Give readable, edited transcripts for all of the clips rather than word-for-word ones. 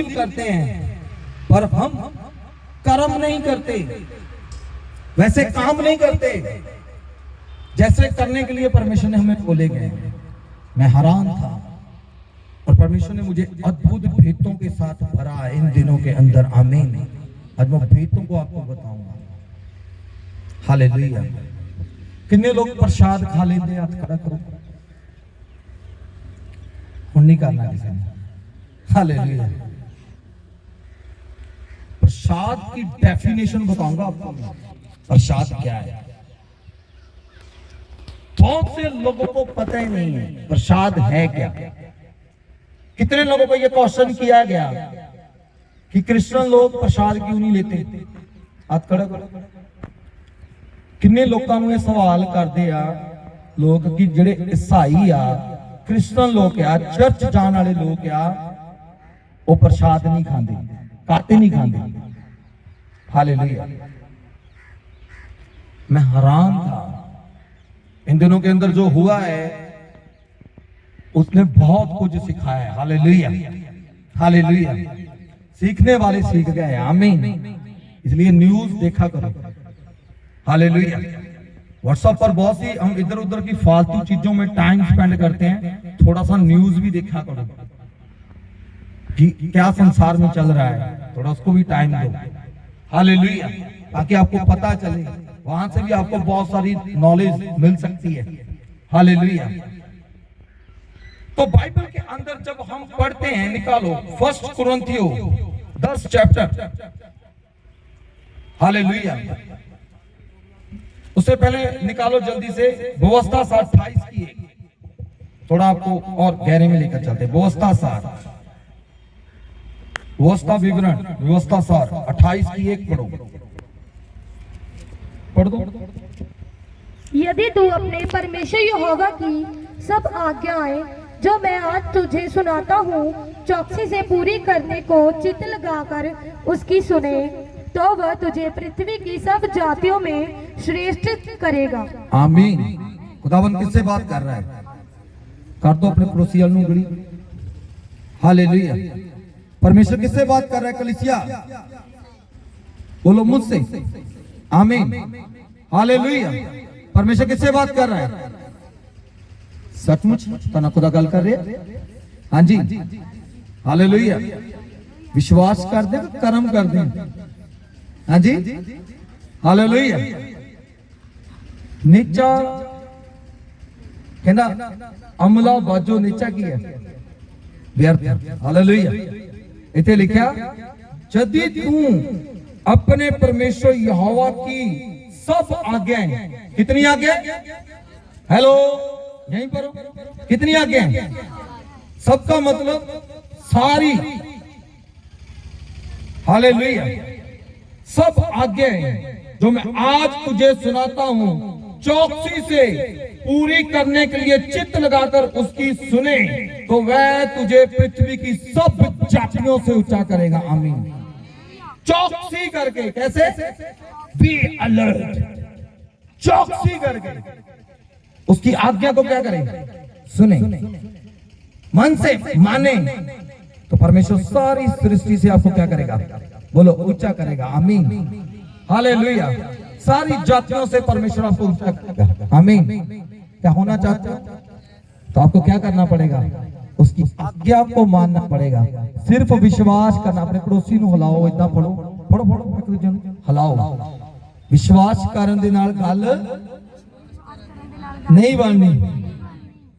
करते हैं, पर हम कर्म नहीं करते, वैसे काम नहीं करते जैसे करने के लिए परमेश्वर ने हमें बोले गए। मैं हैरान था और परमेश्वर ने मुझे अद्भुत भेदों के साथ भरा इन दिनों के अंदर। आमीन। आज मैं भेदों को आपको बताऊंगा। हालेलुया। कितने लोग प्रसाद खा लेते हैं? हाथ खड़ा करो। नहीं करना किसी ने। हालेलुया। प्रसाद की डेफिनेशन बताऊंगा आपको। प्रसाद क्या है? बहुत से लोगों को पता ही नहीं है प्रसाद है क्या। कितने लोगों को यह क्वेश्चन किया गया कि क्रिश्चियन लोग प्रसाद क्यों नहीं लेते? हाथ खड़ा करो। किन्ने लोगों को यह सवाल करते आ लोग कि जेड़े ईसाई आ, क्रिश्चियन लोग आ, चर्च जाने वाले लोग आ, वो प्रसाद नहीं खाते, काटे नहीं खाते। हालेलुया। मैं हैरान था इन दिनों के अंदर जो हुआ है, उसने बहुत कुछ सिखाया है। हालेलुया। हालेलुया। सीखने वाले सीख गए। आमीन। इसलिए न्यूज देखा करो। हालेलुया। व्हाट्सएप पर बहुत सी हम इधर उधर की फालतू चीजों में टाइम स्पेंड करते हैं, थोड़ा सा न्यूज भी देखा करो कि क्या संसार में चल रहा है, थोड़ा उसको भी टाइम दो। हालेलुया। ताकि आपको पता चले, वहां से भी आपको बहुत सारी नॉलेज मिल सकती है। हालेलुया। तो बाइबल के अंदर जब हम पढ़ते हैं, निकालो 1 कुरिन्थियों 10 चैप्टर। हालेलुया। उससे पहले निकालो जल्दी से व्यवस्था 28 की एक, थोड़ा आपको और गहरे में लेकर चलते। व्यवस्था सार, व्यवस्था विवरण, व्यवस्था सार 28 की एक पढ़ो। पढ़ दो। यदि तू अपने परमेश्वर यहोवा की सब आज्ञाएं जो मैं आज तुझे सुनाता हूँ चौकसी से पूरी करने को चित्त लगाकर उसकी सुने, तो वह तुझे पृथ्वी की सब जातियों में श्रेष्ठ करेगा। आमीन। खुदावन किससे बात कर रहा है? कर दो अपने पड़ोसी वालों को गली। हालेलुया। परमेश्वर किससे बात कर रहा है? कलीसिया बोलो मुझसे। आमीन। हालेलुया। परमेश्वर किससे बात कर रहा है? सचमुच तना खुदा गल कर रहे। हाँ जी। हालेलुया। विश्वास कर दे, कर्म कर दे। हाँ जी। हालेलुया। नीचा कहना अमला बाजो नीचा की है व्यर्थ। हालेलुया। इथे लिखा यदि तू अपने परमेश्वर यहोवा की सब आज्ञाएं, कितनी आज्ञाएं? हेलो, यहीं पर कितनी आज्ञाएं? सबका मतलब सारी। हालेलुया। सब आज्ञाएं जो मैं आज तुझे सुनाता हूं चौकसी से पूरी करने के लिए चित्त लगाकर उसकी सुने, तो वह तुझे पृथ्वी की सब जातियों से ऊंचा करेगा। आमीन। चौकसी करके। कैसे? Be alert. चौकसी करके उसकी आज्ञा को क्या करें? सुने, मन से माने, तो परमेश्वर सारी सृष्टि से आपको क्या करेगा? बोलो ऊंचा करेगा। आमीन। हालेलुया। सारी जातियों से परमेश्वर आपको ऊंचा करेगा। आमीन। क्या होना चाहते हो? तो आपको क्या करना पड़ेगा? उसकी आज्ञा को मानना पड़ेगा। सिर्फ विश्वास करना। अपने पड़ोसी ਨੂੰ ਹਿਲਾਓ। इतना पढ़ो पढ़ो पढ़ो एक दूजे ਨੂੰ ਹਿਲਾਓ। विश्वास ਕਰਨ ਦੇ ਨਾਲ ਗੱਲ नहीं बननी।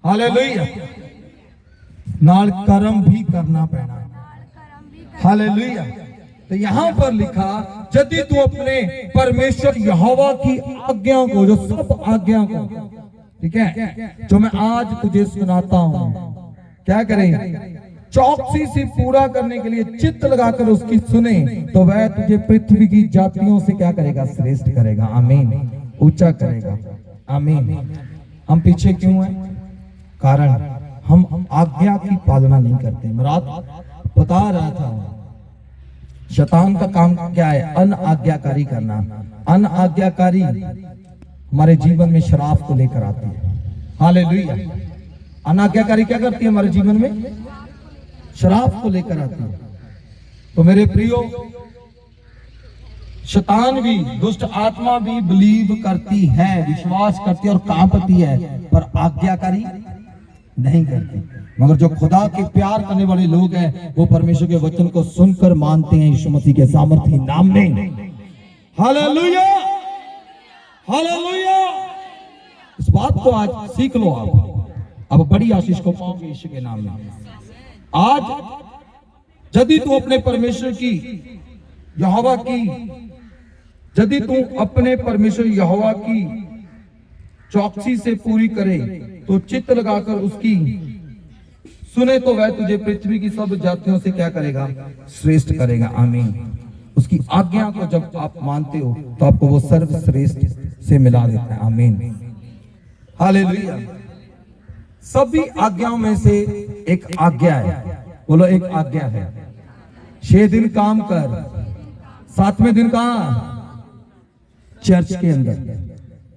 हालेलुया। नाल कर्म भी करना पैना। हालेलुया। तो यहां पर लिखा यदि तू अपने परमेश्वर यहोवा की आज्ञा को, जो सब आज्ञा को, ठीक है, जो मैं आज तुझे सुनाता हूं, क्या करें? चौकसी से पूरा करने के लिए चित्त लगाकर उसकी सुने, तो वह तुझे पृथ्वी की जातियों से क्या करेगा? श्रेष्ठ करेगा। आमीन। ऊंचा करेगा। आमीन। हम पीछे क्यों हैं? कारण हम आज्ञा की पालना नहीं करते। मैं रात बता रहा था शैतान का काम क्या है? अनआज्ञाकारी करना। अनआज्ञाकारी हमारे जीवन में शराब को लेकर आती है। हालेलुया। अनाज्ञाकारी क्या करती है हमारे जीवन में? शराब को लेकर आती है। तो मेरे प्रियो, शैतान भी, दुष्ट आत्मा भी बिलीव करती है, विश्वास करती है और कांपती है, पर आज्ञाकारी नहीं करती। मगर जो खुदा के प्यार करने वाले लोग हैं, वो परमेश्वर के वचन को सुनकर मानते हैं यीशु मसीह के सामर्थी नाम में। Hallelujah, hallelujah. इस बात को आज सीख लो आप, अब बड़ी आशीष को पाओगे यीशु के नाम में। आज यदि तू अपने परमेश्वर की, यहोवा की, यदि तू अपने परमेश्वर यहोवा की चौकसी से पूरी करे, तो चित्त लगाकर उसकी सुने, तो वह तुझे पृथ्वी की सब जातियों से क्या करेगा? श्रेष्ठ करेगा। आमीन। उसकी आज्ञा को जब आप मानते हो तो आपको वो सर्वश्रेष्ठ से मिला देता है। आमीन, हालेलुया। सभी आज्ञाओं में से एक आज्ञा है, बोलो एक आज्ञा है, 6 दिन काम कर, 7वें दिन कहां? चर्च के अंदर।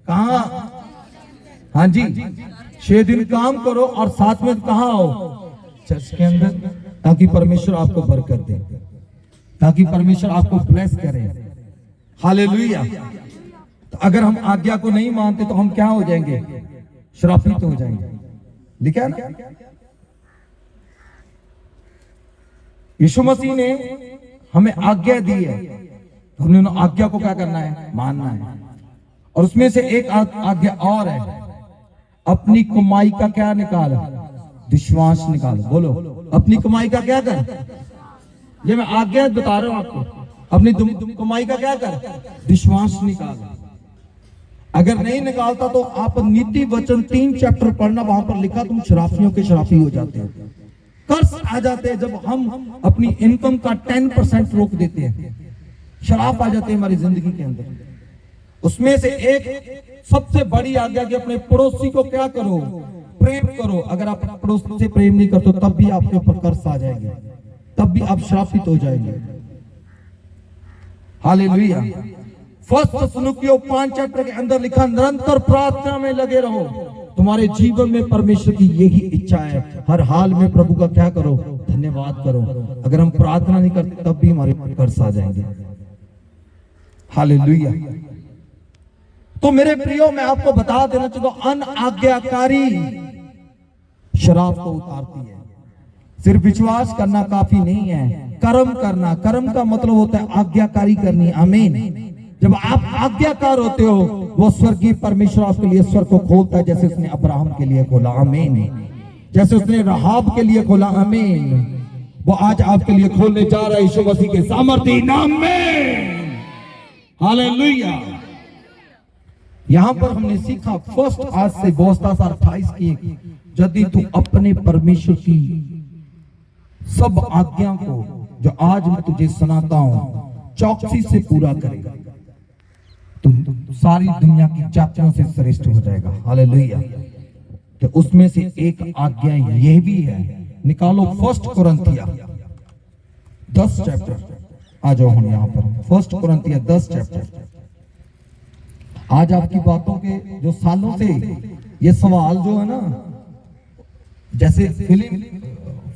कहां? हाँ जी, 6 दिन काम करो और 7वें दिन कहां आओ? चर्च के अंदर, ताकि परमेश्वर आपको बरकत दे, ताकि परमेश्वर आपको ब्लेस करे। हालेलुया। तो अगर हम आज्ञा को नहीं मानते तो हम क्या हो जाएंगे? श्रापित हो जाएंगे। लिखा है ना, यीशु मसीह ने हमें आज्ञा दी है, तो हमने उन आज्ञा को क्या करना है? मानना है। और उसमें से एक आज्ञा और है, अपनी कमाई का क्या निकाल? विश्वास निकाल। बोलो, अपनी कमाई का क्या कर? ये मैं आज्ञा बता रहा हूं आपको, अपनी कमाई का क्या कर? विश्वास निकाल। अगर नहीं निकालता तो आप नीति वचन 3 चैप्टर पढ़ना, वहां पर लिखा तुम शराफियों के शराफी हो जाते हो। कर्ज आ जाते हैं जब हम अपनी इनकम का 10% रोक देते हैं, शराफ आ जाते हैं हमारी जिंदगी के अंदर। उसमें से एक सबसे बड़ी आज्ञा कि अपने पड़ोसी को क्या करो? प्रेम करो। अगर आप पड़ोसी से प्रेम नहीं करते तब भी आपके ऊपर कर्ज आ जाएंगे, तब भी आप श्रापित हो जाएंगे। हालेलुया। 1 थिस्सलुनीकियों 5 चैप्टर के अंदर लिखा, निरंतर प्रार्थना में लगे रहो। तुम्हारे जीवन में परमेश्वर की यही इच्छा है, हर हाल में प्रभु का क्या करो? धन्यवाद करो। अगर हम प्रार्थना नहीं करते तब भी हमारे कर्ज आ जाएंगे। हालेलुया। तो मेरे प्रियो, मैं आपको बता देना चाहता हूं, अनाज्ञाकारी शराब को उतारती है। सिर्फ विश्वास करना काफी नहीं है, कर्म करना। कर्म का मतलब होता है आज्ञाकारी करनी। आमीन। जब आप आज्ञाकार होते हो, वो स्वर्गीय परमेश्वर आपके लिए स्वर्ग को खोलता है, जैसे उसने अब्राहम के लिए खोला। आमीन। जैसे उसने राहाब के लिए खोला। आमीन। वो आज आपके लिए खोलने जा रहा है यीशु मसीह के सामर्थी नाम में। हालेलुया। यहां पर हमने सीखा, फर्स्ट आज से 28 की, यदि तू अपने परमेश्वर की सब आज्ञा को जो आज मैं तुझे सुनाता हूं चौकसी से पूरा करेगा, तो सारी दुनिया की जातियों से श्रेष्ठ हो जाएगा। हालेलुया। तो उसमें से एक आज्ञा यह भी है, निकालो 1 कुरिन्थिया 10 चैप्टर। आ जाओ हम यहां पर 1 कुरिन्थिया 10 चैप्टर। आज आपकी बातों के जो सालों से ये सवाल जो है ना, जैसे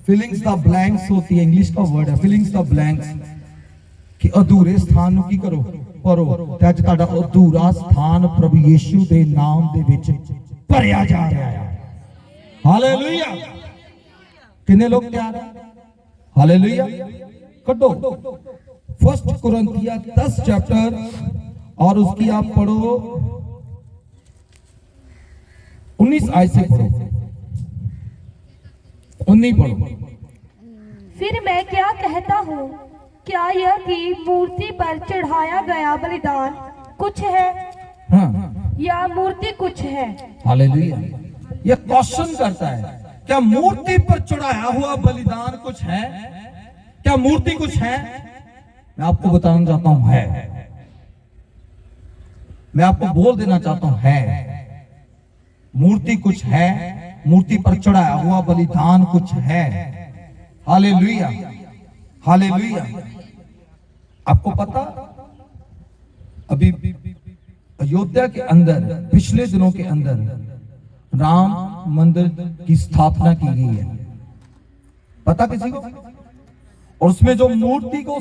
फिलिंग्स द ब्लैंक्स होती है, इंग्लिश का वर्ड है फिलिंग्स द ब्लैंक्स, कि अधूरे स्थान की करो भरो। ते अज तुहाडा अधूरा स्थान प्रभु यीशु दे नाम दे विच भरिया जा रहा है। हालेलुया। कितने लोग तैयार हैं? हालेलुया। कटो 1 कुरिन्थिया 10 चैप्टर और उसकी आप पढ़ो 19 आयत से पढ़ो, 19 पढ़ो। फिर मैं क्या कहता हूँ, क्या यह कि मूर्ति पर चढ़ाया गया बलिदान कुछ है? हाँ। या मूर्ति कुछ है? हालेलुया। यह क्वेश्चन करता है, क्या मूर्ति पर चढ़ाया हुआ बलिदान कुछ है? क्या मूर्ति कुछ है? मैं आपको बताना चाहता हूं है। मैं आपको बोल देना चाहता हूं है। मूर्ति कुछ है, मूर्ति पर चढ़ाया हुआ बलिदान कुछ है। हालेलुया। हालेलुया। आपको पता, अभी अयोध्या के अंदर पिछले दिनों के अंदर राम मंदिर की स्थापना की गई है। पता किसी को? और उसमें जो मूर्ति को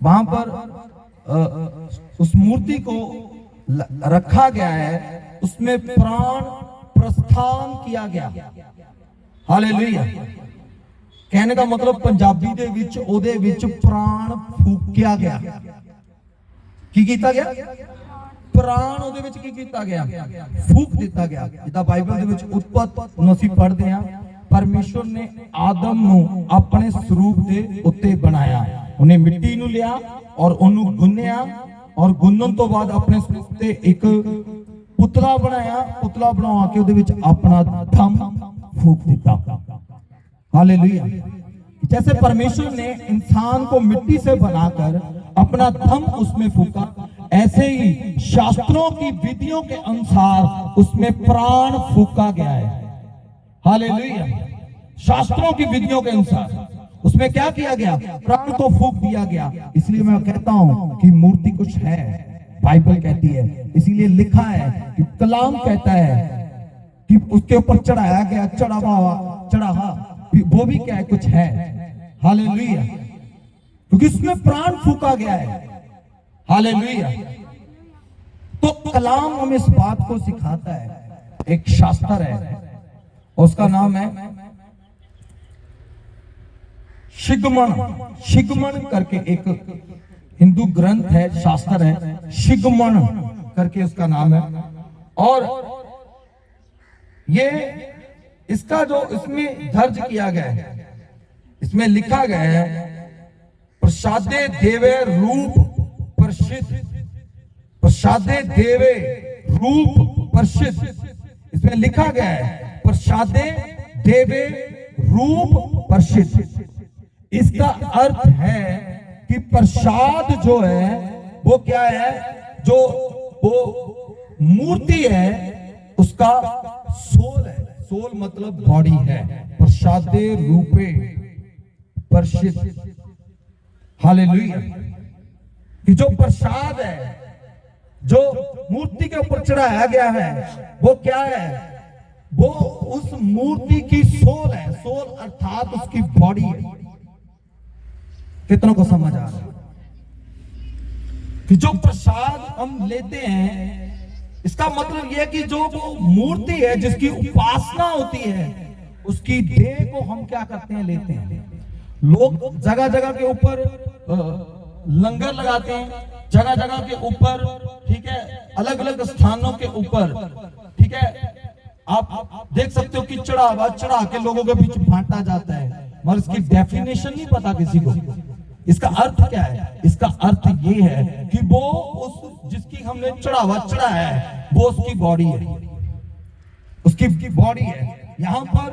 वहां पर उस मूर्ति को रखा गया है, उसमें प्राण प्रस्थान किया गया। हालेलुया। कहने का मतलब पंजाबी दे विच ओदे विच प्राण फूकिया गया। की कीता गया? प्राण ओदे विच की कीता गया? फूक दिता गया। जिदा बाइबल दे विच उत्पत्ति ਨੂੰ ਅਸੀਂ पढ़ते हैं, परमेश्वर ने आदम ਨੂੰ अपने स्वरूप दे उत्ते बनाया। उन्हें मिट्टी ਨੂੰ लिया और ਉਹਨੂੰ ਗੁੰਨਿਆ और ਗੁੰਨਣ ਤੋਂ ਬਾਅਦ ਆਪਣੇ स्वरूप ਤੇ ਇੱਕ पुतला बनाया। पुतला बना के ਉਹਦੇ ਵਿੱਚ अपना दम फूक दिता। हालेलुया। जैसे परमेश्वर ने इंसान को मिट्टी से बनाकर अपना दम उसमें फूका, ऐसे ही शास्त्रों की विधियों के अनुसार उसमें प्राण फूका गया है। हालेलुया। शास्त्रों की विधियों के अनुसार उसमें क्या किया गया? प्राण को फूक दिया गया। इसलिए मैं कहता हूं कि मूर्ति कुछ है, बाइबल कहती है, इसीलिए लिखा है कि कलाम कहता है कि उसके ऊपर चढ़ाया गया चढ़ावा वो भी क्या है? कुछ है। हालेलुया। क्योंकि उसमें प्राण फूका गया है। हालेलुया। तो कलाम हमें इस बात को सिखाता है। एक शास्त्र है, उसका नाम है शिगमन। शिगमन करके एक हिंदू ग्रंथ है, शास्त्र है, शिगमन करके उसका नाम है। और ये इसका जो इसमें दर्ज किया गया है, इसमें लिखा गया है प्रसादे देवे रूप प्रसिद्ध। प्रसादे देवे रूप प्रसिद्ध, इसमें लिखा गया है प्रसादे देवे रूप प्रसिद्ध। इसका अर्थ है कि प्रसाद जो है वो क्या है? जो वो मूर्ति है उसका सोल है। सोल मतलब बॉडी है। प्रसादे रूपे प्रसिद्ध। हालेलुया। कि जो प्रसाद है, जो मूर्ति के ऊपर चढ़ाया गया है, वो क्या है? वो उस मूर्ति की सोल है। सोल अर्थात उसकी बॉडी है। कितनों को समझ आ रहा है कि जो प्रसाद हम लेते हैं, इसका मतलब यह कि जो वो मूर्ति है जिसकी उपासना होती है, उसकी देह को हम क्या करते हैं? लेते हैं। लोग जगह जगह के ऊपर लंगर लगाते हैं, जगह जगह के ऊपर, ठीक है, अलग अलग स्थानों के ऊपर, ठीक है, आप देख सकते हो कि चढ़ा के लोगों के बीच बांटा जाता है, मगर इसकी डेफिनेशन नहीं पता किसी को। इसका अर्थ क्या है? इसका अर्थ ये है कि वो उस जिसकी हमने चढ़ाया है वो उसकी बॉडी है, उसकी बॉडी है। यहां पर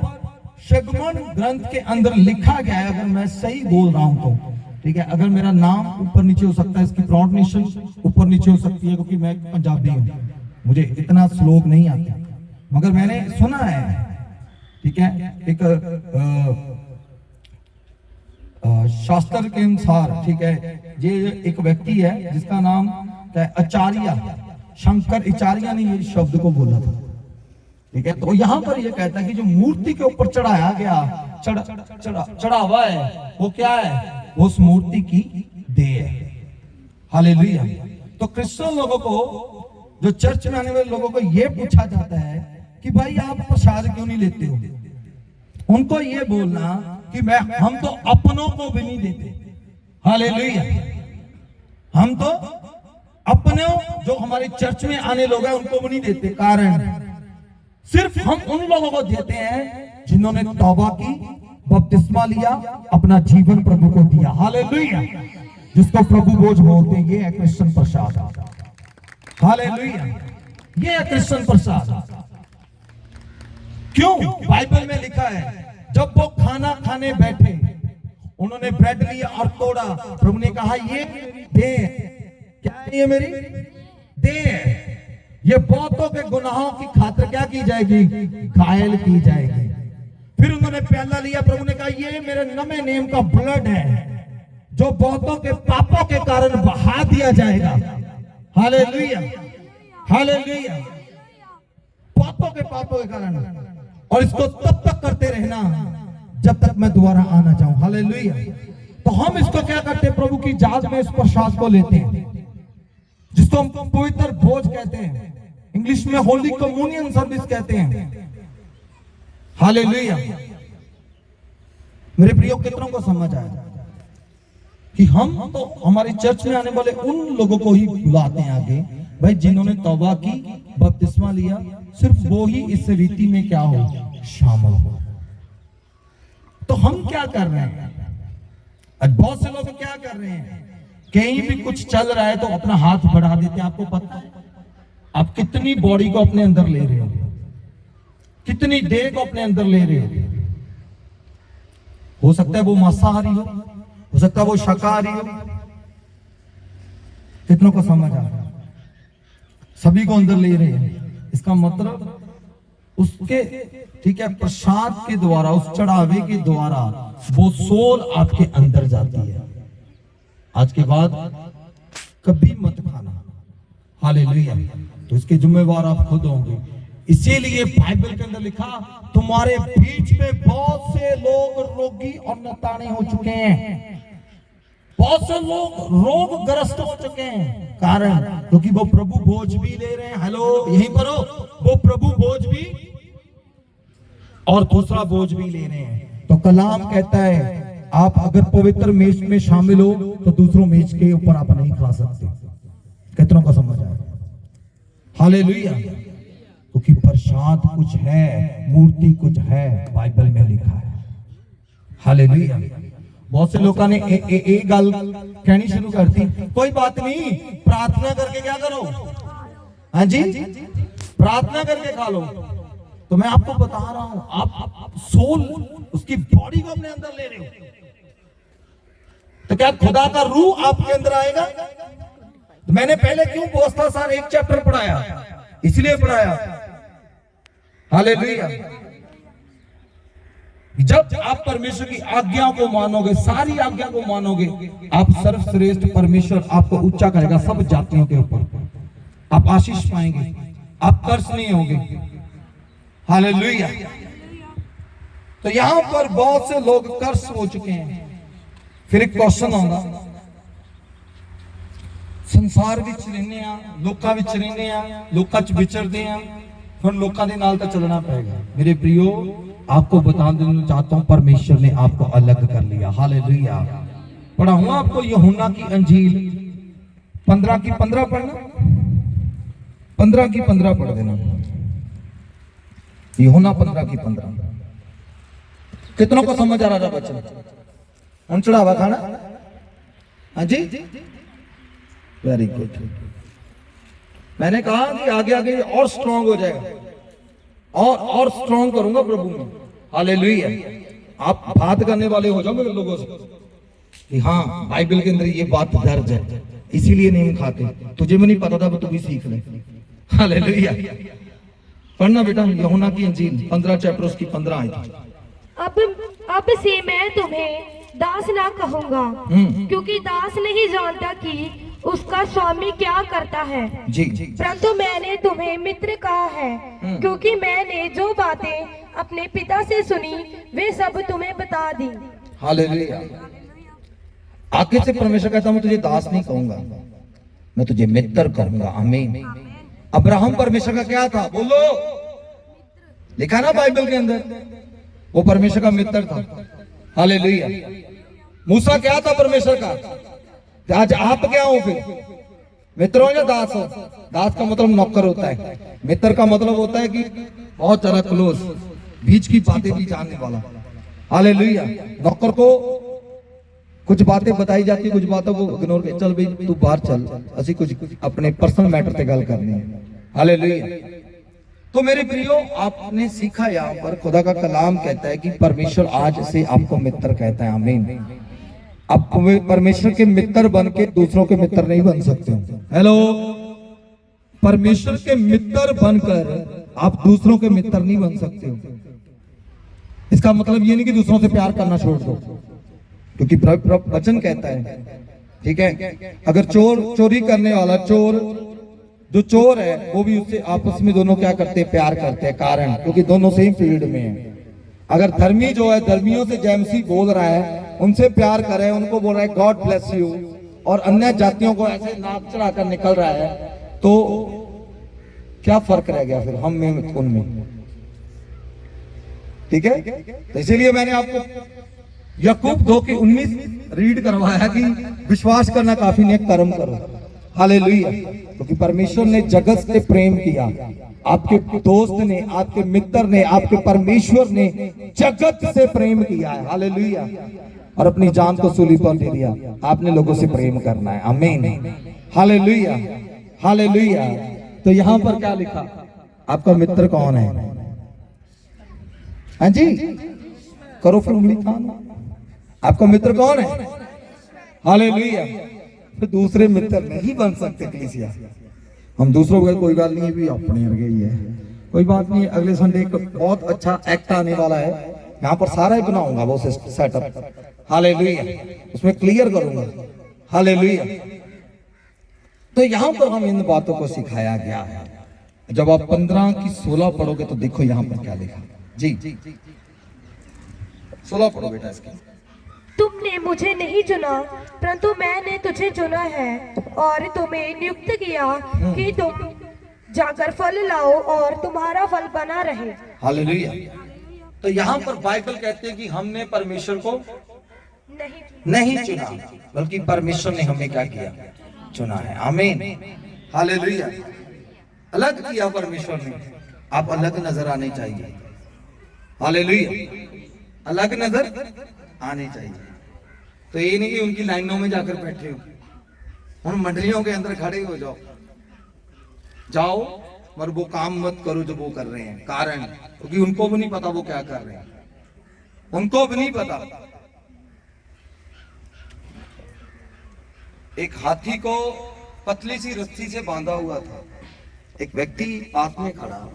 शिगमन ग्रंथ के अंदर लिखा गया है, अगर मैं सही बोल रहा हूं तो, ठीक है, अगर मेरा नाम ऊपर नीचे हो सकता है, इसकी प्रोनाउंसिएशन ऊपर नीचे हो सकती है, क्योंकि मैं पंजाबी हूं, मुझे इतना श्लोक नहीं आता, मगर मैंने सुना है, ठीक है, एक शास्त्र के अनुसार, ठीक है, ये एक व्यक्ति है जिसका नाम आचार्य शंकर आचार्य ने ये शब्द को बोला था, ठीक है। तो यहां पर ये कहता है कि जो मूर्ति के ऊपर चढ़ाया गया चढ़ावा है वो क्या है? वो उस मूर्ति की देह है। हालेलुया। तो क्रिश्चियन लोगों को, जो चर्च में आने वाले लोगों को ये पूछा जाता है कि भाई आप प्रसाद क्यों नहीं लेते हो? उनको ये बोलना कि हम तो अपनों को भी नहीं देते। हालेलुया। हम तो अपने जो हमारे चर्च में आने लोग हैं उनको भी नहीं देते। कारण सिर्फ हम उन लोगों को देते हैं जिन्होंने तौबा की, बपतिस्मा लिया, अपना जीवन प्रभु को दिया। हालेलुया। जिसको प्रभु बोझ बोलते हैं, ये है क्रिश्चियन प्रसाद। हालेलुया। ये है क्रिश्चियन प्रसाद। क्यों? बाइबल में लिखा है, जब वो खाना खाने बैठे, उन्होंने ब्रेड लिया और तोड़ा, प्रभु ने कहा ये देह, क्या है? ये मेरी देह है, ये बहुतों के गुनाहों की खातिर क्या की जाएगी? घायल की जाएगी। फिर उन्होंने प्याला लिया, प्रभु ने कहा ये मेरे नए नेम का ब्लड है, जो बहुतों के पापों के कारण बहा दिया जाएगा। हालेलुया। हालेलुया। बहुतों के पापों के कारण, और इसको तब तक करते रहना जब तक मैं दोबारा आना चाहूं। हालेलुया। तो हम इसको क्या करते हैं, प्रभु की जांच में इस प्रसाद को लेते हैं, जिसको हम पवित्र भोज कहते हैं, इंग्लिश में होली कम्युनियन सर्विस कहते हैं। हालेलुया। मेरे प्रियो, कितनों को समझ आया कि हम तो हमारी चर्च में आने वाले उन लोगों को ही बुलाते हैं आगे, भाई जिन्होंने तौबा की, बपतिस्मा लिया, सिर्फ वो ही इस रीति में क्या हो, शामिल हो। तो हम क्या कर रहे हैं, आज बहुत से लोग क्या कर रहे हैं, कहीं भी कुछ चल रहा है तो अपना हाथ बढ़ा देते हैं। आपको पता है आप कितनी बॉडी को अपने अंदर ले रहे हो, कितनी देह को अपने अंदर ले रहे हो सकता है वो मांसाहारी हो सकता है वो शाकाहारी हो। कितनों को समझ आ रहा है, सभी को अंदर ले रहे हैं। इसका मतलब उसके, ठीक है, प्रसाद के द्वारा, उस चढ़ावे के द्वारा वो सोल आपके अंदर जाती है। आज के बाद कभी मत खाना। हालेलुया। तो इसके जिम्मेवार आप खुद होंगे। इसीलिए बाइबल के अंदर लिखा, तुम्हारे बीच में बहुत से लोग रोगी और नताने हो चुके हैं, बहुत से लोग रोगग्रस्त हो चुके हैं। कारण क्योंकि वो प्रभु भोज भी ले रहे हैं। हेलो, यहीं पर हो, वो प्रभु भोज भी और दूसरा भोज भी ले रहे हैं। तो कलाम कहता है, आप अगर पवित्र मेज में शामिल हो तो दूसरों मेज के ऊपर आप नहीं खा सकते। कितनों को समझ आया? हालेलुया। क्योंकि प्रसाद कुछ है, मूर्ति कुछ है, बाइबल में लिखा है। हालेलुया। बहुत से लोगों ने एक गल कहनी शुरू कर दी, कोई बात नहीं, प्रार्थना करके क्या करो, हाँ जी, प्रार्थना करके खा लो। तो मैं आपको बता रहा हूं, आप सोल, उसकी बॉडी को अपने अंदर ले रहे हो, तो क्या खुदा का रूह आपके अंदर आएगा? तो मैंने पहले क्यों व्यवस्था सार एक चैप्टर पढ़ाया, इसलिए पढ़ाया। हालेलुया। जब आप परमेश्वर की आज्ञा को मानोगे, सारी आज्ञा को मानोगे, आप सर्वश्रेष्ठ परमेश्वर आपको ऊंचा करेगा सब जातियों के ऊपर। आप आशीष पाएंगे, आप कर्ज नहीं होंगे। हालेलुया। तो यहां पर बहुत से लोग कर्ज हो चुके हैं। फिर एक क्वेश्चन आਉਂਦਾ, ਸੰਸਾਰ ਵਿੱਚ ਰਹਿੰਦੇ ਆ, ਲੋਕਾਂ ਵਿੱਚ ਰਹਿੰਦੇ ਆ, ਲੋਕਾਂ 'ਚ ਵਿਚਰਦੇ ਆ, ਫਿਰ ਲੋਕਾਂ ਦੇ ਨਾਲ ਤਾਂ ਚੱਲਣਾ ਪਏਗਾ। मेरे प्रियो, आपको बता देना चाहता हूं, परमेश्वर ने आपको अलग कर लिया। हालेलुया। पढ़ाऊंगा आपको यूहन्ना की अंजील 15 की 15 पढ़ना, 15 की 15 पढ़ देना। यूहन्ना 15 की 15। कितनों को समझ आ रहा बच्चा? हम चढ़ावा खाना, हाँ जी, वेरी गुड। मैंने कहा कि आगे आगे और स्ट्रांग हो जाएगा, और स्ट्रांग करूंगा प्रभु में। हालेलुया। आप बात करने वाले हो जाओ मेरे लोगों से कि हाँ, बाइबल के अंदर ये बात दर्ज है, इसीलिए नहीं हम खाते। तुझे भी नहीं पता था, तू भी सीख ले। हालेलुया। पढ़ना बेटा यूहन्ना की अंजील 15 चैप्टर उसकी 15 आयत। अब से मैं तुम्हें दास ना कहूंगा, क्योंकि दास नहीं जानता कि उसका स्वामी क्या करता है जी। परंतु मैंने तुम्हें मित्र कहा है, क्योंकि मैंने जो बातें अपने पिता से सुनी वे सब तुम्हें बता दी। हालेलुया। आगे से परमेश्वर कहता मैं तुझे दास नहीं कहूंगा, मैं तुझे मित्र कहूंगा। आमीन। अब्राहम परमेश्वर का क्या था, बोलो, लिखा ना बाइबल के अंदर, वो परमेश्वर का मित्र था। हालेलुया। मूसा क्या था परमेश्वर का? आज आप क्या हो फिर, मित्र हो या दास हो? दास का मतलब नौकर होता है, मित्र का मतलब होता है कि बहुत ज्यादा क्लोज, बीच की बातें भी जानने वाला। हालेलुया। नौकर को कुछ बातें बताई जाती, कुछ बातों को इग्नोर कर, चल भाई तू बाहर चल, असि कुछ अपने पर्सनल मैटर पे गल करनी है। हालेलुया। तो मेरे प्रियो, आपने सीखा यहाँ पर खुदा का कलाम कहता है कि परमेश्वर आज से आपको मित्र कहता है। आमीन। आप परमेश्वर के मित्र बन के दूसरों के मित्र नहीं बन सकते हो। हेलो, परमेश्वर के मित्र बनकर आप दूसरों के मित्र नहीं बन सकते हो। इसका मतलब ये नहीं कि दूसरों से प्यार करना छोड़ दो, क्योंकि वचन कहता है, ठीक है, अगर चोरी करने वाला चोर, जो चोर है वो भी उससे आपस में दोनों क्या करते हैं, प्यार करते हैं। कारण क्योंकि दोनों सेम फील्ड में है। अगर धर्मी जो है धर्मियों से जेमसी बोल रहा है उनसे प्यार करें, उनको बोल रहा है गॉड ब्लेस यू, और अन्य जातियों को ऐसे नाक चढ़ाकर निकल रहा है, तो क्या फर्क रह गया फिर हम में उनमें? ठीक है, तो इसीलिए मैंने आपको याकूब 2:19 रीड करवाया कि विश्वास करना काफी नहीं, कर्म करो। हालेलुया। क्योंकि परमेश्वर ने जगत से प्रेम किया, आपके दोस्त ने, आपके मित्र ने, आपके परमेश्वर ने जगत से प्रेम किया है। हालेलुया। और अपनी जान को सूली पर दे दिया। आपने लोगों से प्रेम करना है। आमीन। Hallelujah, hallelujah. तो यहां पर क्या लिखा? आपका मित्र कौन है? हाँ जी, करो फिर उंगली थाम। आपका मित्र कौन है? हालेलुया। तो दूसरे मित्र नहीं बन सकते कलीसिया। हम दूसरों को कोई बात नहीं, भी अपने वर्गे ही है, कोई बात नहीं। अगले संडे एक बहुत अच्छा एक्ट आने वाला है, यहाँ पर सारा ही बनाऊंगा वो सेटअप। हालेलुया, उसमें क्लियर करूंगा। हालेलुया। तो यहाँ पर हम इन बातों को सिखाया गया है। जब आप 15 की 16 पढ़ोगे तो देखो यहाँ पर क्या लिखा। जी 16 पढ़ो बेटा इसकी। तुमने मुझे नहीं चुना, परंतु मैंने तुझे चुना है और तुम्हें नियुक्त किया कि तुम जाकर फल लाओ और तुम्हारा फल बना रहे। हालेलुया। तो यहाँ पर बाइबल कहते हैं कि हमने परमेश्वर को नहीं चुना, बल्कि परमेश्वर ने हमें क्या किया? चुना है। आमीन। हालेलुया। अलग किया परमेश्वर ने। आप अलग नजर आने चाहिए। हालेलुया। अलग नजर आनी चाहिए। तो ये नहीं कि उनकी लाइनों में जाकर बैठे हो, उन मंडलियों के अंदर खड़े हो जाओ, मगर वो काम मत करो जो वो कर रहे हैं। कारण क्योंकि उनको भी नहीं पता वो क्या कर रहे हैं, उनको भी नहीं पता। एक हाथी को पतली सी रस्सी से बांधा हुआ था। एक व्यक्ति पास में खड़ा,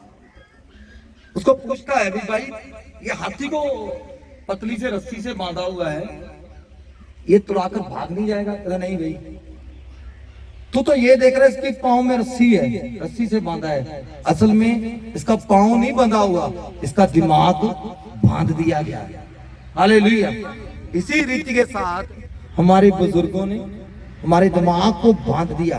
उसको पूछता है भी भाई ये हाथी को पतली से रस्सी से बांधा हुआ है, ये तुड़ाकर भाग नहीं जाएगा? कहता नहीं भाई, तू तो ये देख रहा है इसके पाँव में रस्सी है, रस्सी से बांधा है। असल में इसका पाँव नहीं बंधा हुआ, इसका दिमाग बांध दिया गया। हालेलुया। इसी रीति के साथ हमारे बुजुर्गों ने हमारे दिमाग को बांध दिया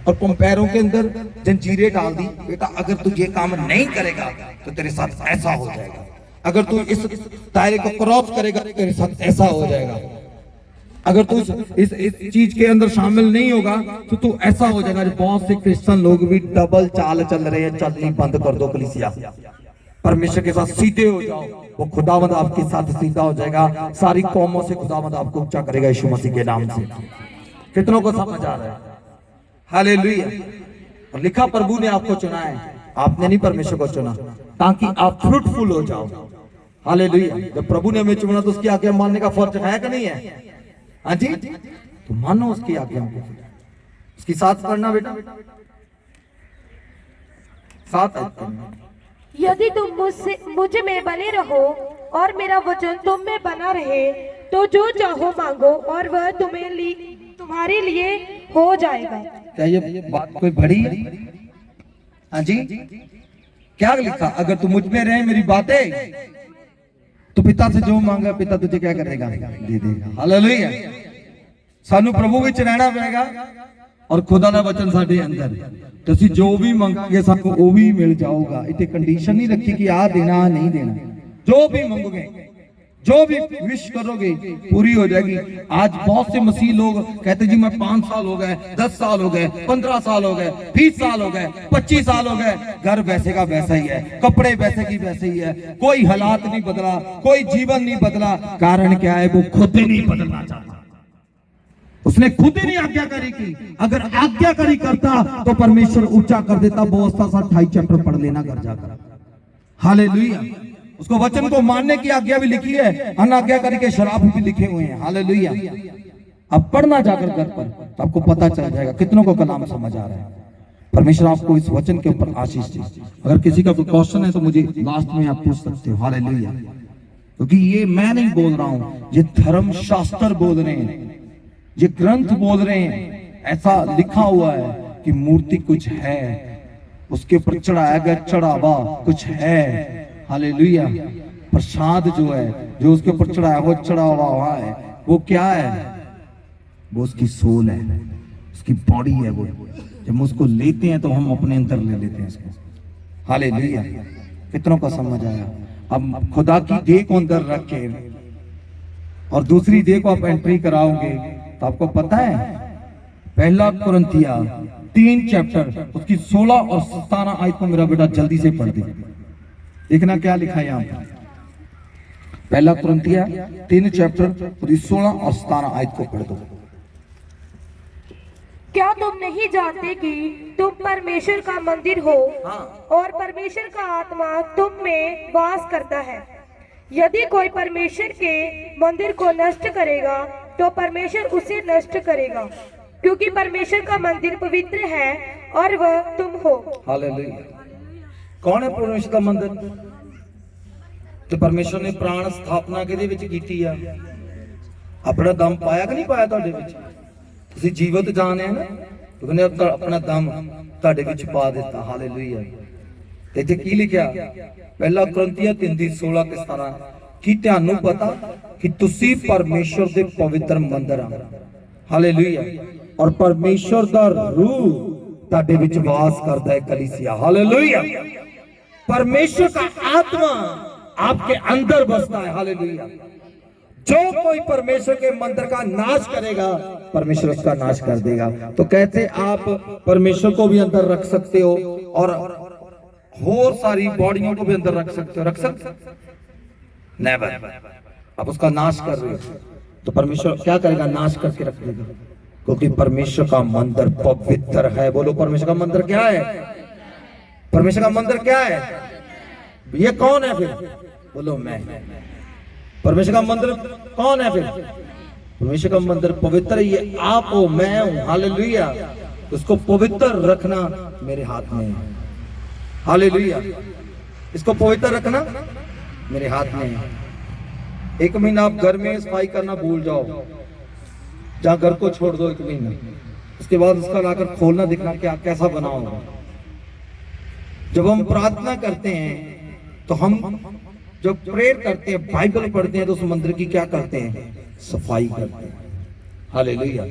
और पैरों के अंदर जंजीरें डाल दी। बेटा अगर तू ये काम नहीं करेगा तो तेरे साथ ऐसा हो जाएगा, अगर तू इस दायरे को क्रॉस करेगा तो तेरे साथ ऐसा हो जाएगा, अगर तू इस चीज के अंदर शामिल नहीं होगा तो तू ऐसा हो जाएगा। बहुत से क्रिश्चियन लोग भी डबल चाल चल रहे हैं। चलनी बंद कर दो कलीसिया, परमेश्वर के साथ सीधे हो जाओ, वो खुदावंद आपके साथ सीधा हो जाएगा। सारी कौमों से खुदावंद आपको ऊंचा करेगा यीशु मसीह के नाम से। कितनों को समझ आ रहा है? हालेलुया। और लिखा प्रभु ने आपको चुना है, आपने नहीं परमेश्वर को चुना, ताकि आप फ्रूटफुल हो जाओ। हालेलुया। जब प्रभु ने हमें चुना तो उसकी आज्ञा मानने का फर्ज है कि नहीं है? हाँ जी, तो मानो उसकी आज्ञा को, उसकी साथ पढ़ना बेटा, साथ। यदि तुम मुझ में बने रहो और मेरा वचन तुम में बना रहे तो जो चाहो मांगो और वह तुम्हारे लिए हो जाएगा। क्या ये बात कोई बड़ी है? हाँ जी, क्या लिखा? अगर तू मुझ में रहे मेरी बातें तो पिता से जो मांगा पिता तुझे क्या करेगा? दे देगा। हालेलुया। सानू प्रभु विच रहना पड़ेगा और खुदा दा वचन साडे अंदर, तो ਅਸੀਂ जो भी ਮੰਗਾਂਗੇ ਸਾਨੂੰ ਉਹ भी मिल जाऊगा। इतने कंडीशन नहीं रखी कि आ देना नहीं देना, जो भी मांगोगे, जो भी विश करोगे पूरी हो जाएगी। आज बहुत से मसीह लोग कहते जी मैं 5 साल हो गए, 10 साल हो गए, 15 साल हो गए, 20 साल हो गए, 25 साल हो गए, घर वैसे का वैसा ही है, कपड़े वैसे की वैसे ही है, कोई हालात नहीं बदला, कोई जीवन नहीं बदला। कारण क्या है? वो खुद ही नहीं बदलना चाहता, उसने खुद ही नहीं आज्ञाकारी की। अगर आज्ञाकारी करता तो परमेश्वर ऊंचा कर देता। वो 28 चैप्टर पढ़ लेना घर जाकर। हालेलुया। उसको वचन को मानने की आज्ञा भी लिखी है, अनाज्ञाकारी के श्राप भी लिखे हुए हैं। हालेलुया। अब पढ़ना जाकर घर पर तो आपको पता चल जाएगा कितनों को कलाम समझ आ रहा है। परमेश्वर आपको इस वचन के ऊपर आशीष दे। अगर किसी का कोई क्वेश्चन है तो मुझे लास्ट में आप पूछ सकते हो। हालेलुया। क्योंकि ये मैं नहीं बोल रहा हूं, ये धर्म शास्त्र बोल रहे हैं, ये ग्रंथ बोल रहे हैं। ऐसा लिखा हुआ है कि मूर्ति कुछ है, उसके ऊपर चढ़ाया गया चढ़ावा कुछ है। हालेलुया। प्रसाद जो है, जो उसके ऊपर चढ़ाया हुआ चढ़ावा हुआ है, वो क्या है? वो उसकी सोल है, उसकी बॉडी है। वो जब हम उसको लेते हैं तो हम अपने अंदर ले लेते हैं इसको। हालेलुया। कितनों का समझ आया? अब खुदा की देह को अंदर रख के और दूसरी देह को आप एंट्री कराओगे तो आपको पता है, पहला कुरिन्थिया 3 चैप्टर उसकी 16 और 17 आयत को मेरा बेटा जल्दी से पढ़ दे। देखना क्या लिखा है यहाँ पर। पहला कुरिन्थिया 3 चैप्टर उसकी 16 और 17 आयत को पढ़ दो। क्या तुम नहीं जानते कि तुम परमेश्वर का मंदिर हो और परमेश्वर का आत्मा तुम में वास करता है? यदि कोई परमेश्वर के मंदिर को नष्ट करेगा तो परमेश्वर उसे नष्ट करेगा, क्योंकि परमेश्वर का मंदिर पवित्र है और वह तुम हो। हालेलुया। कौन है परमेश्वर का मंदिर? तो परमेश्वर ने प्राण स्थापना किहदे विच कीती आ? अपना दम पाया कि नहीं पाया तुहाडे विच? ਤੁਸੀਂ ਜੀਵਤ ਜਾਣ ਹੈ ਨਾ, ਉਹਨੇ ਆਪਣਾ ਦਮ ਤੁਹਾਡੇ ਵਿੱਚ ਪਾ ਦਿੱਤਾ। ਹਾਲੇਲੂਇਆ। ਤੇ ਇੱਥੇ ਕੀ ਲਿਖਿਆ? ਪਹਿਲਾ ਕੁਰਿੰਥੀਆਂ 3:16 ਤੇ 17 ਕੀ ਤੁਹਾਨੂੰ ਪਤਾ ਕਿ ਤੁਸੀਂ ਪਰਮੇਸ਼ਰ ਦੇ ਪਵਿੱਤਰ ਮੰਦਰ ਆ? ਹਾਲੇਲੂਇਆ। ਔਰ ਪਰਮੇਸ਼ਰ ਦਾ ਰੂਹ ਤੁਹਾਡੇ ਵਿੱਚ ਵਾਸ ਕਰਦਾ ਹੈ। ਕਲੀਸਿया। हालेलुया। परमेश्वर का आत्मा आपके अंदर बसता है। हालेलुया। जो कोई परमेश्वर के मंदिर का नाश करेगा परमेश्वर उसका नाश कर देगा। तो कहते आप परमेश्वर को भी अंदर रख सकते हो और सारी बॉडियों को भी अंदर रख सकते हो। रख सकते? नेवर। आप उसका नाश कर रहे हो तो परमेश्वर क्या करेगा? नाश करके रख देगा, क्योंकि परमेश्वर का मंदिर पवित्र है। बोलो, परमेश्वर का मंदिर क्या है? परमेश्वर का मंदिर क्या है? ये कौन है फिर? बोलो, मैं। परमेश्वर का मंदिर कौन है फिर? परमेश्वर का मंदिर पवित्र है। ये आप हो, मैं हूं। हालेलुया। उसको पवित्र रखना मेरे हाथ में है। हालेलुया। इसको पवित्र रखना मेरे हाथ में है। 1 महीना आप घर में सफाई करना भूल जाओ, जहां घर को छोड़ दो 1 महीना, उसके बाद उसका लाकर खोलना, दिखना क्या कैसा बना होगा। जब हम प्रार्थना करते हैं तो हम जब प्रेयर करते हैं, बाइबल पढ़ते हैं, तो उस मंदिर की क्या करते हैं? सफाई करते हैं। हालेलुया।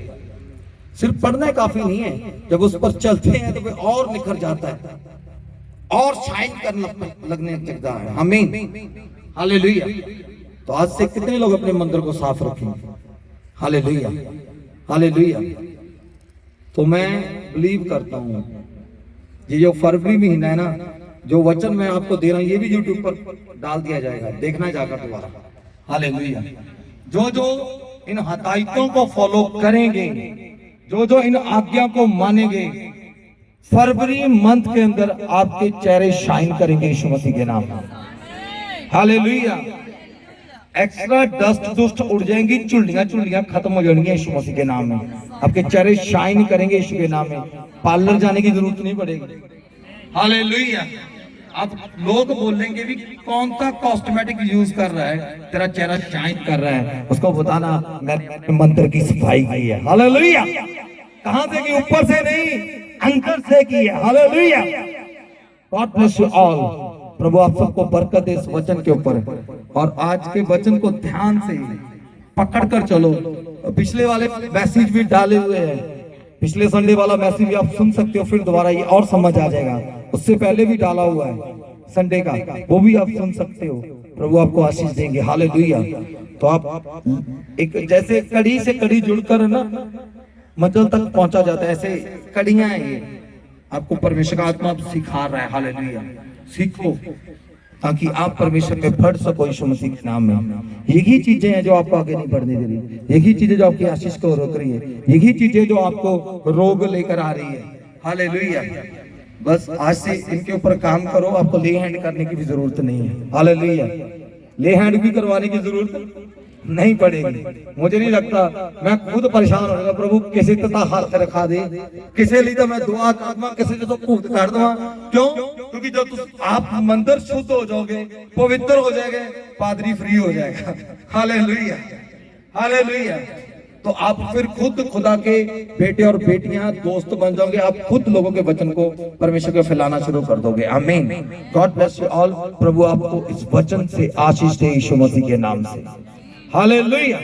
सिर्फ पढ़ना काफी नहीं है, जब उस पर चलते हैं तो फिर और निखर जाता है और शाइन करना लगने लगता है। आमीन। हालेलुया। तो आज से कितने लोग अपने मंदिर को साफ रखेंगे? हालेलुया। हालेलुया। तो मैं बिलीव करता हूं ये जो फरवरी महीना है ना, जो वचन मैं आपको दे रहा हूं, ये भी YouTube पर डाल दिया जाएगा, देखना जाकर दोबारा। हालेलुया। जो जो इन हदायतों को फॉलो करेंगे, जो जो इन आज्ञा को मानेंगे, फरवरी मंथ के अंदर आपके चेहरे शाइन करेंगे यीशु मसीह के नाम में। हालेलुया। एक्स्ट्रा डस्ट दुस्ट उड़ जाएंगी, चुल्लियां खत्म हो जाएंगी यीशु मसीह के नाम में। आपके चेहरे शाइन करेंगे यीशु के नाम में। पार्लर जाने की जरूरत नहीं पड़ेगी। हालेलुया। अब लोग बोलेंगे भी कौन सा कॉस्मेटिक यूज कर रहा है, तेरा चेहरा शाइन कर रहा है, उसको बताना मैंने मंदिर की सफाई की है। हालेलुया। कहां से की? ऊपर से नहीं, अंदर से की है। Hallelujah. God bless you all. प्रभु आप सबको बरकत दे इस वचन के ऊपर, और आज के वचन को ध्यान से पकड़ कर चलो। पिछले वाले मैसेज भी डाले हुए हैं, पिछले संडे वाला मैसेज भी आप सुन सकते हो, फिर दोबारा ये और समझ आ जाएगा। उससे पहले भी डाला हुआ है संडे का, वो भी आप सुन सकते हो। प्रभु आपको आशीष देंगे। हालेलुया। तो आप एक जैसे कड़ी से कड़ी जुड़कर ना मंजिल तक पहुंचा जाता है, ऐसे कड़ियां हैं ये, आपको परमेश्वर का आत्मा सिखा रहा है। हालेलुया। सीखो ताकि आप परमेश्वर में बढ़ सको यीशु मसीह के नाम में। यही चीजें हैं जो आपको आगे नहीं बढ़ने दे रही, यही चीजें जो आपकी आशीष को रोक रही है, यही चीजें जो आपको रोग लेकर आ रही है। हालेलुया। बस आज से इनके ऊपर काम करो, आपको ले हैंड करने की भी जरूरत नहीं है। हालेलुया। ले हैंड भी करवाने की जरूरत नहीं पड़ेगी। मुझे नहीं लगता, मैं खुद परेशान होगा, प्रभु किसी तथा हाथ रखा दे, किसी लिए तो मैं दुआ करवा, किसी तो भूत काट दूंगा। क्यों? क्योंकि जब आप मंदिर शुद्ध हो जाओगे, पवित्र हो जाएंगे, पादरी फ्री हो जाएगा। हालेलुया। हालेलुया। तो आप फिर खुद खुदा के बेटे और बेटियां दोस्त बन जाओगे, आप खुद लोगों के वचन को परमेश्वर को फैलाना शुरू कर दोगे। Amen. God bless you all. प्रभु आपको इस वचन से आशीष दे यीशु मसीह के नाम से। हालेलुया।